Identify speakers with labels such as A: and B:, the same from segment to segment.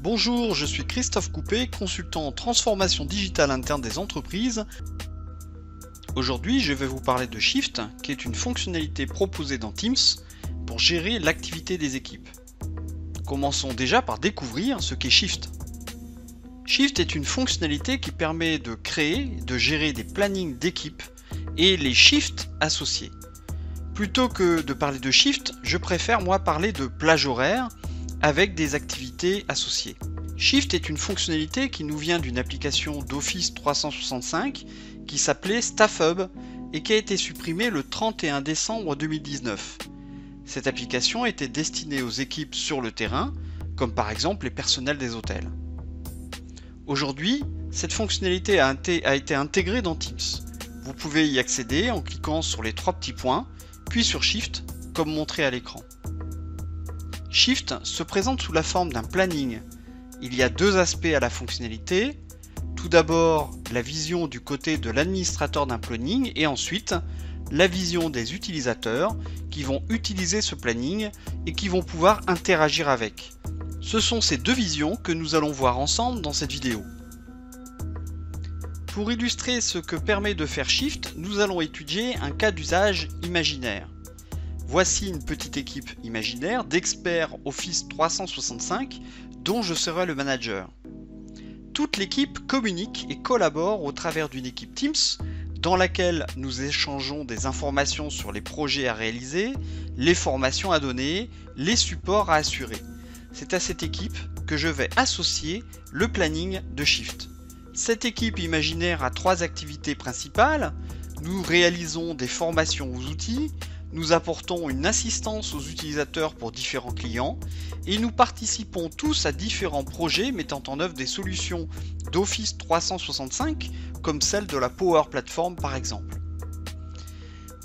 A: Bonjour, je suis Christophe Coupé, consultant en transformation digitale interne des entreprises. Aujourd'hui, je vais vous parler de Shift, qui est une fonctionnalité proposée dans Teams pour gérer l'activité des équipes. Commençons déjà par découvrir ce qu'est Shift. Shift est une fonctionnalité qui permet de créer et de gérer des plannings d'équipe et les shifts associés. Plutôt que de parler de shift, je préfère parler de plage horaire avec des activités associées. Shift est une fonctionnalité qui nous vient d'une application d'Office 365 qui s'appelait Staff Hub et qui a été supprimée le 31 décembre 2019. Cette application était destinée aux équipes sur le terrain, comme par exemple les personnels des hôtels. Aujourd'hui, cette fonctionnalité a été intégrée dans Teams. Vous pouvez y accéder en cliquant sur les trois petits points, puis sur Shift, comme montré à l'écran. Shift se présente sous la forme d'un planning. Il y a deux aspects à la fonctionnalité. Tout d'abord, la vision du côté de l'administrateur d'un planning et ensuite, la vision des utilisateurs qui vont utiliser ce planning et qui vont pouvoir interagir avec. Ce sont ces deux visions que nous allons voir ensemble dans cette vidéo. Pour illustrer ce que permet de faire Shift, nous allons étudier un cas d'usage imaginaire. Voici une petite équipe imaginaire d'experts Office 365 dont je serai le manager. Toute l'équipe communique et collabore au travers d'une équipe Teams dans laquelle nous échangeons des informations sur les projets à réaliser, les formations à donner, les supports à assurer. C'est à cette équipe que je vais associer le planning de Shift. Cette équipe imaginaire a trois activités principales. Nous réalisons des formations aux outils, nous apportons une assistance aux utilisateurs pour différents clients et nous participons tous à différents projets mettant en œuvre des solutions d'Office 365 comme celle de la Power Platform par exemple.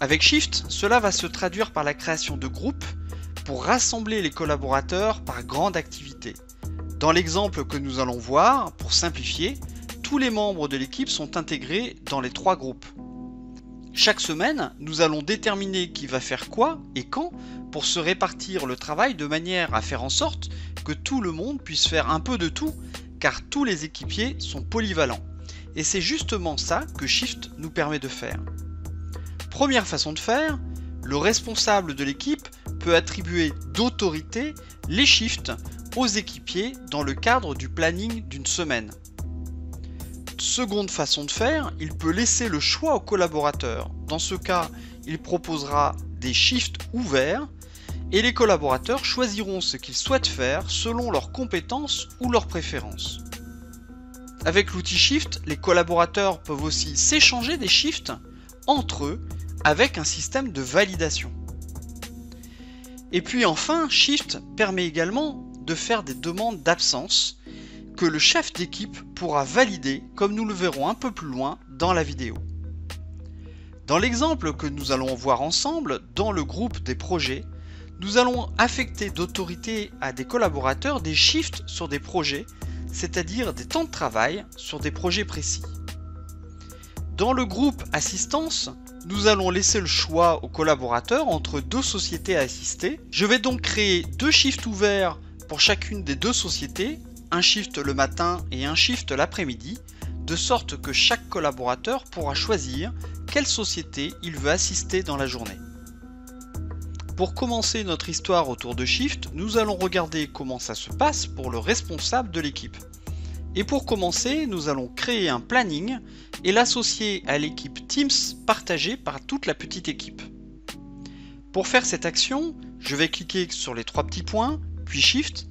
A: Avec Shift, cela va se traduire par la création de groupes pour rassembler les collaborateurs par grande activité. Dans l'exemple que nous allons voir, pour simplifier, tous les membres de l'équipe sont intégrés dans les trois groupes. Chaque semaine, nous allons déterminer qui va faire quoi et quand pour se répartir le travail de manière à faire en sorte que tout le monde puisse faire un peu de tout, car tous les équipiers sont polyvalents. Et c'est justement ça que Shift nous permet de faire. Première façon de faire, le responsable de l'équipe peut attribuer d'autorité les shifts aux équipiers dans le cadre du planning d'une semaine. Seconde façon de faire, il peut laisser le choix aux collaborateurs. Dans ce cas, il proposera des shifts ouverts et les collaborateurs choisiront ce qu'ils souhaitent faire selon leurs compétences ou leurs préférences. Avec l'outil Shift, les collaborateurs peuvent aussi s'échanger des shifts entre eux avec un système de validation. Et puis enfin, Shift permet également de faire des demandes d'absence que le chef d'équipe pourra valider comme nous le verrons un peu plus loin dans la vidéo. Dans l'exemple que nous allons voir ensemble, dans le groupe des projets, nous allons affecter d'autorité à des collaborateurs des shifts sur des projets, c'est-à-dire des temps de travail sur des projets précis. Dans le groupe assistance, nous allons laisser le choix aux collaborateurs entre deux sociétés à assister. Je vais donc créer deux shifts ouverts pour chacune des deux sociétés, un shift le matin et un shift l'après-midi, de sorte que chaque collaborateur pourra choisir quelle société il veut assister dans la journée. Pour commencer notre histoire autour de Shift, nous allons regarder comment ça se passe pour le responsable de l'équipe. Et pour commencer, nous allons créer un planning et l'associer à l'équipe Teams partagée par toute la petite équipe. Pour faire cette action, je vais cliquer sur les trois petits points, puis Shift.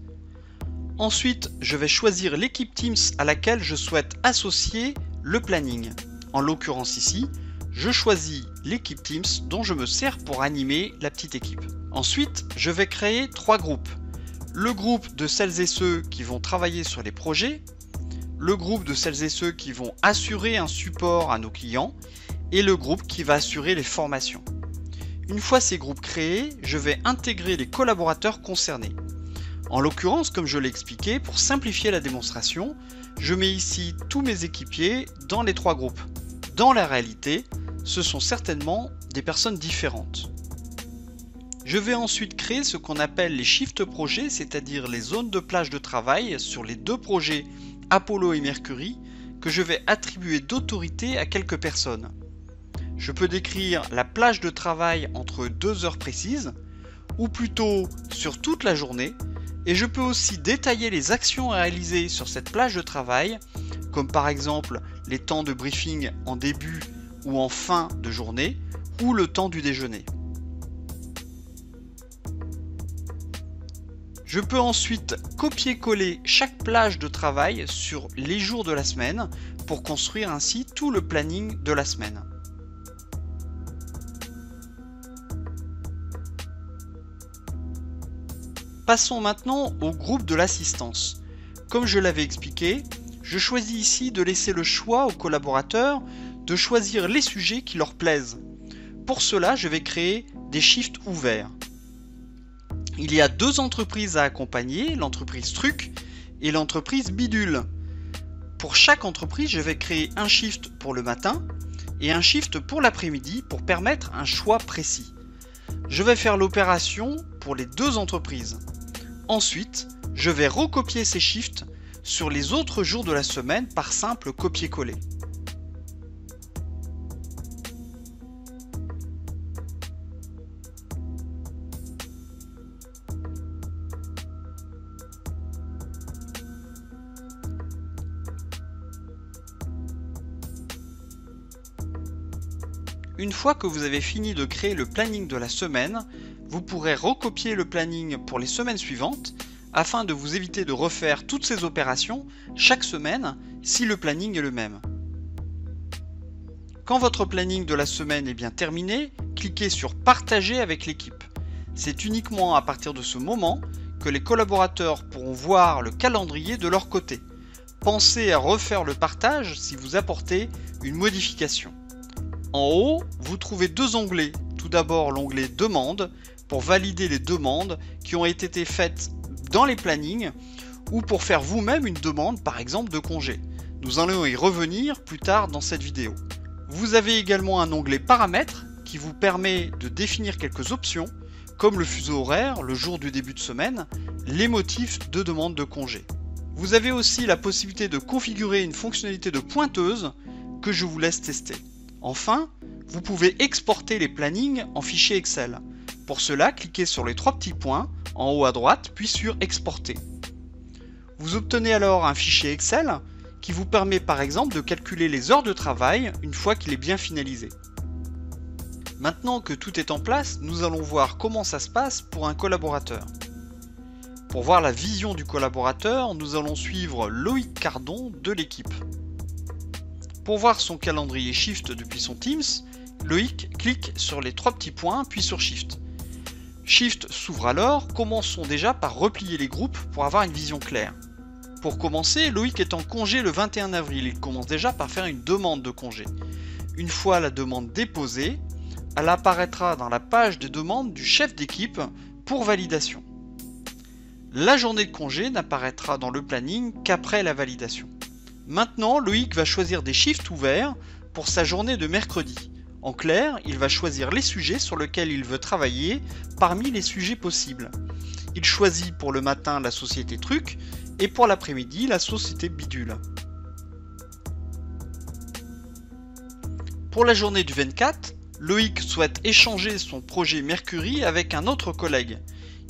A: Ensuite, je vais choisir l'équipe Teams à laquelle je souhaite associer le planning. En l'occurrence ici, je choisis l'équipe Teams dont je me sers pour animer la petite équipe. Ensuite, je vais créer trois groupes. Le groupe de celles et ceux qui vont travailler sur les projets, le groupe de celles et ceux qui vont assurer un support à nos clients et le groupe qui va assurer les formations. Une fois ces groupes créés, je vais intégrer les collaborateurs concernés. En l'occurrence, comme je l'ai expliqué, pour simplifier la démonstration, je mets ici tous mes équipiers dans les trois groupes. Dans la réalité, ce sont certainement des personnes différentes. Je vais ensuite créer ce qu'on appelle les shift projets, c'est-à-dire les zones de plage de travail sur les deux projets Apollo et Mercury que je vais attribuer d'autorité à quelques personnes. Je peux décrire la plage de travail entre 2 heures précises, ou plutôt sur toute la journée, et je peux aussi détailler les actions réalisées sur cette plage de travail, comme par exemple les temps de briefing en début ou en fin de journée, ou le temps du déjeuner. Je peux ensuite copier-coller chaque plage de travail sur les jours de la semaine pour construire ainsi tout le planning de la semaine. Passons maintenant au groupe de l'assistance. Comme je l'avais expliqué, je choisis ici de laisser le choix aux collaborateurs de choisir les sujets qui leur plaisent. Pour cela, je vais créer des shifts ouverts. Il y a 2 entreprises à accompagner, l'entreprise Truc et l'entreprise Bidule. Pour chaque entreprise, je vais créer un shift pour le matin et un shift pour l'après-midi pour permettre un choix précis. Je vais faire l'opération pour les 2 entreprises. Ensuite, je vais recopier ces shifts sur les autres jours de la semaine par simple copier-coller. Une fois que vous avez fini de créer le planning de la semaine, vous pourrez recopier le planning pour les semaines suivantes afin de vous éviter de refaire toutes ces opérations chaque semaine si le planning est le même. Quand votre planning de la semaine est bien terminé, cliquez sur Partager avec l'équipe. C'est uniquement à partir de ce moment que les collaborateurs pourront voir le calendrier de leur côté. Pensez à refaire le partage si vous apportez une modification. En haut, vous trouvez 2 onglets. Tout d'abord l'onglet Demande pour valider les demandes qui ont été faites dans les plannings ou pour faire vous-même une demande par exemple de congé. Nous allons y revenir plus tard dans cette vidéo. Vous avez également un onglet Paramètres qui vous permet de définir quelques options comme le fuseau horaire, le jour du début de semaine, les motifs de demande de congé. Vous avez aussi la possibilité de configurer une fonctionnalité de pointeuse que je vous laisse tester. Enfin, vous pouvez exporter les plannings en fichier Excel. Pour cela, cliquez sur les 3 petits points en haut à droite, puis sur Exporter. Vous obtenez alors un fichier Excel qui vous permet par exemple de calculer les heures de travail une fois qu'il est bien finalisé. Maintenant que tout est en place, nous allons voir comment ça se passe pour un collaborateur. Pour voir la vision du collaborateur, nous allons suivre Loïc Cardon de l'équipe. Pour voir son calendrier Shift depuis son Teams, Loïc clique sur les 3 petits points puis sur Shift. Shift s'ouvre alors, commençons déjà par replier les groupes pour avoir une vision claire. Pour commencer, Loïc est en congé le 21 avril, il commence déjà par faire une demande de congé. Une fois la demande déposée, elle apparaîtra dans la page de demande du chef d'équipe pour validation. La journée de congé n'apparaîtra dans le planning qu'après la validation. Maintenant, Loïc va choisir des shifts ouverts pour sa journée de mercredi. En clair, il va choisir les sujets sur lesquels il veut travailler parmi les sujets possibles. Il choisit pour le matin la société Truc et pour l'après-midi la société Bidule. Pour la journée du 24, Loïc souhaite échanger son projet Mercury avec un autre collègue.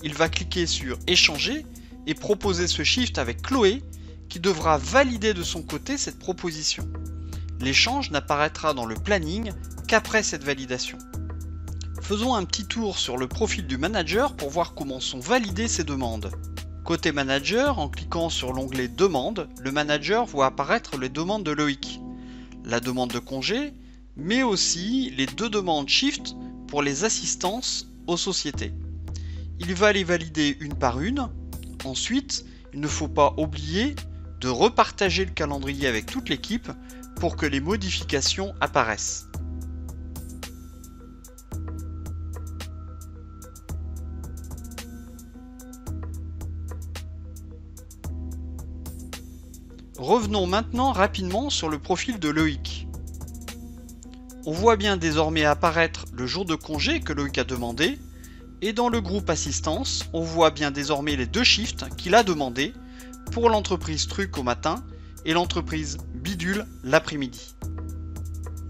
A: Il va cliquer sur Échanger et proposer ce shift avec Chloé, qui devra valider de son côté cette proposition. L'échange n'apparaîtra dans le planning qu'après cette validation. Faisons un petit tour sur le profil du manager pour voir comment sont validées ces demandes. Côté manager, en cliquant sur l'onglet Demande, le manager voit apparaître les demandes de Loïc, la demande de congé, mais aussi les 2 demandes Shift pour les assistances aux sociétés. Il va les valider une par une. Ensuite, il ne faut pas oublier de repartager le calendrier avec toute l'équipe pour que les modifications apparaissent. Revenons maintenant rapidement sur le profil de Loïc. On voit bien désormais apparaître le jour de congé que Loïc a demandé, Et dans le groupe assistance, on voit bien désormais les 2 shifts qu'il a demandé pour l'entreprise truc au matin et l'entreprise bidule l'après-midi.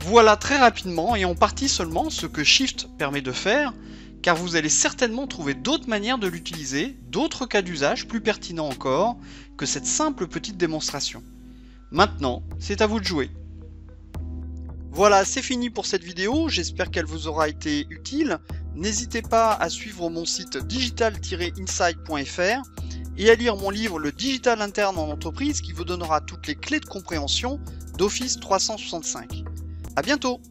A: Voilà très rapidement et en partie seulement ce que Shift permet de faire, car vous allez certainement trouver d'autres manières de l'utiliser, d'autres cas d'usage plus pertinents encore que cette simple petite démonstration. Maintenant, c'est à vous de jouer. Voilà, c'est fini pour cette vidéo, j'espère qu'elle vous aura été utile. N'hésitez pas à suivre mon site digital-insight.fr et à lire mon livre Le Digital Interne en entreprise qui vous donnera toutes les clés de compréhension d'Office 365. À bientôt!